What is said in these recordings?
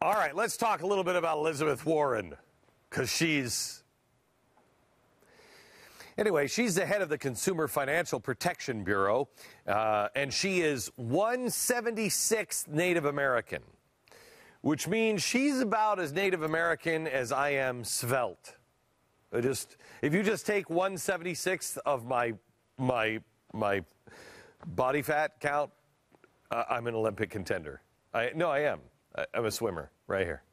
All right, let's talk a little bit about Elizabeth Warren, because she's the head of the Consumer Financial Protection Bureau, and she is 176th Native American, which means she's about as Native American as I am svelte. If you just take 176th of my body fat count, I'm an Olympic contender. I am. I'm a swimmer right here.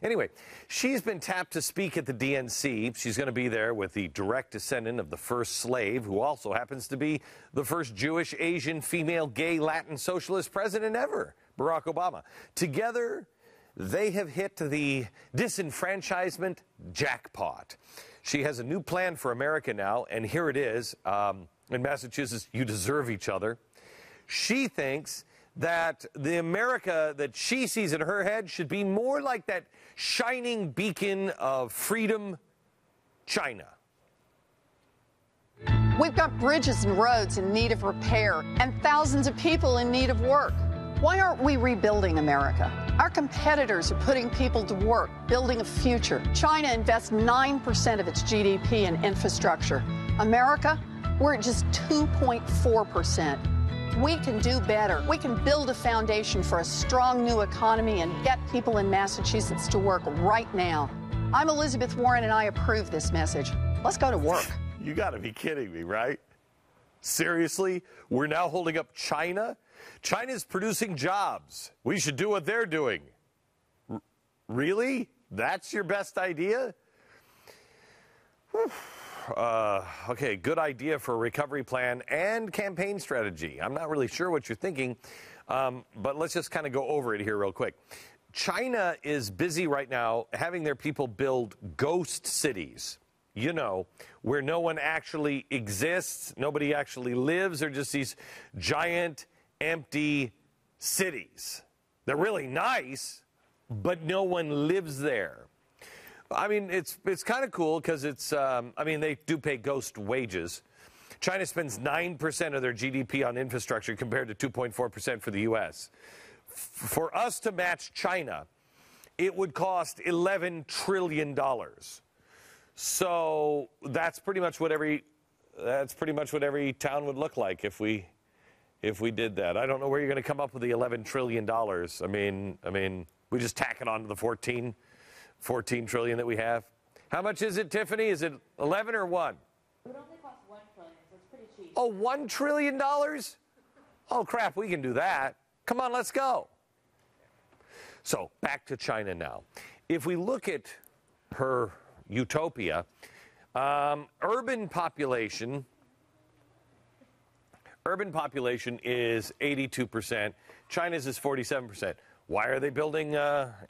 Anyway, she's been tapped to speak at the DNC. She's going to be there with the direct descendant of the first slave, who also happens to be the first Jewish, Asian, female, gay, Latin socialist president ever, Barack Obama. Together, they have hit the disenfranchisement jackpot. She has a new plan for America now, and here it is. In Massachusetts, you deserve each other. She thinks that the America that she sees in her head should be more like that shining beacon of freedom, China. We've got bridges and roads in need of repair and thousands of people in need of work. Why aren't we rebuilding America? Our competitors are putting people to work, building a future. China invests 9% of its GDP in infrastructure. America, we're at just 2.4%. We can do better. We can build a foundation for a strong new economy and get people in Massachusetts to work right now. I'm Elizabeth Warren, and I approve this message. Let's go to work. You got to be kidding me, right? Seriously? We're now holding up China? China's producing jobs. We should do what they're doing. Really? That's your best idea? Okay, good idea for a recovery plan and campaign strategy. I'm not really sure what you're thinking, but let's just kind of go over it here real quick. China is busy right now having their people build ghost cities, you know, where no one actually exists, nobody actually lives. They're just these giant, empty cities. They're really nice, but no one lives there. I mean, it's kind of cool because they do pay ghost wages. China spends 9% of their GDP on infrastructure compared to 2.4% for the U.S. For us to match China, it would cost $11 trillion. So that's pretty much what every town would look like if we did that. I don't know where you're going to come up with the $11 trillion. I mean, we just tack it on to the 14 trillion that we have. How much is it, Tiffany? Is it 11 or 1? It would only cost $1 trillion, so it's pretty cheap. Oh, $1 trillion? Oh, crap, we can do that. Come on, let's go. So, back to China now. If we look at her utopia, urban population is 82%. China's is 47%. Why are they building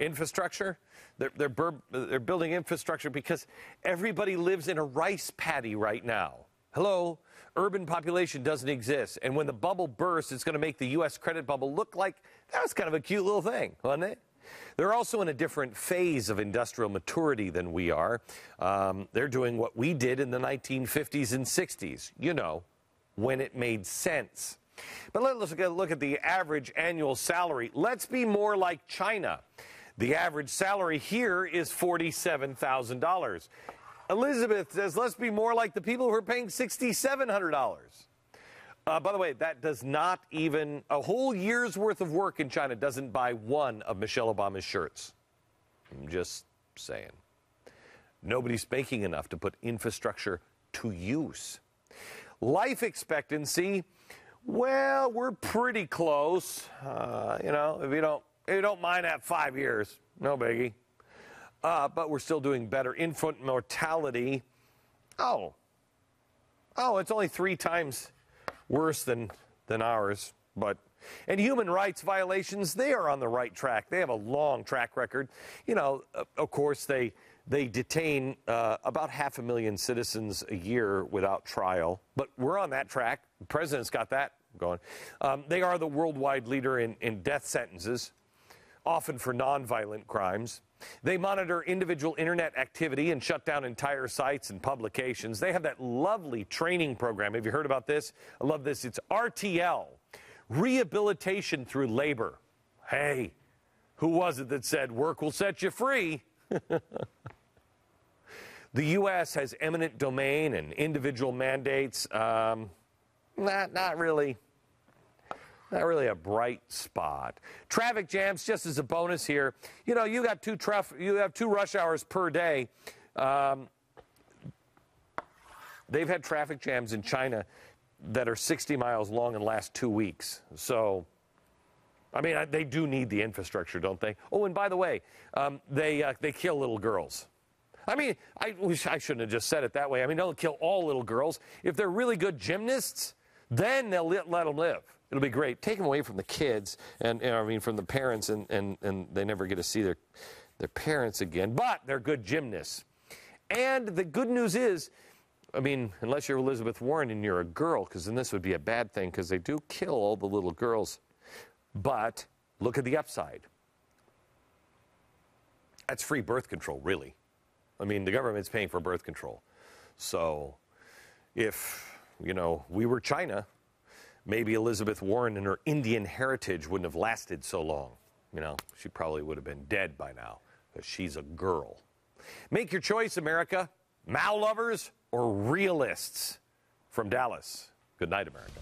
infrastructure? They're building infrastructure because everybody lives in a rice paddy right now. Hello? Urban population doesn't exist. And when the bubble bursts, it's going to make the U.S. credit bubble look like that was kind of a cute little thing, wasn't it? They're also in a different phase of industrial maturity than we are. They're doing what we did in the 1950s and 60s, you know, when it made sense. But let's look at the average annual salary. Let's be more like China. The average salary here is $47,000. Elizabeth says, let's be more like the people who are paying $6,700. By the way, that does not even, a whole year's worth of work in China doesn't buy one of Michelle Obama's shirts. I'm just saying. Nobody's making enough to put infrastructure to use. Life expectancy, well, we're pretty close. If you don't mind that 5 years, no biggie. But we're still doing better. Infant mortality, it's only 3 times worse than ours. And human rights violations, they are on the right track. They have a long track record. You know, of course, they detain about 500,000 citizens a year without trial. But we're on that track. The president's got that going. They are the worldwide leader in death sentences, often for nonviolent crimes. They monitor individual internet activity and shut down entire sites and publications. They have that lovely training program. Have you heard about this? I love this. It's RTL, Rehabilitation Through Labor. Hey, Who was it that said work will set you free? The U.S. has eminent domain and individual mandates. Not really a bright spot. Traffic jams, just as a bonus here. You know, you have 2 rush hours per day. They've had traffic jams in China that are 60 miles long and last 2 weeks. So, I mean, they do need the infrastructure, don't they? Oh, and by the way, they kill little girls. I mean, I shouldn't have just said it that way. I mean, don't kill all little girls. If they're really good gymnasts, then they'll let them live. It'll be great. Take them away from the kids and I mean, from the parents, and they never get to see their parents again. But they're good gymnasts. And the good news is, I mean, unless you're Elizabeth Warren and you're a girl, because then this would be a bad thing, because they do kill all the little girls. But look at the upside. That's free birth control, really. I mean, the government's paying for birth control. So if, you know, we were China, maybe Elizabeth Warren and her Indian heritage wouldn't have lasted so long. You know, she probably would have been dead by now, because she's a girl. Make your choice, America. Mao lovers or realists? From Dallas, good night, America.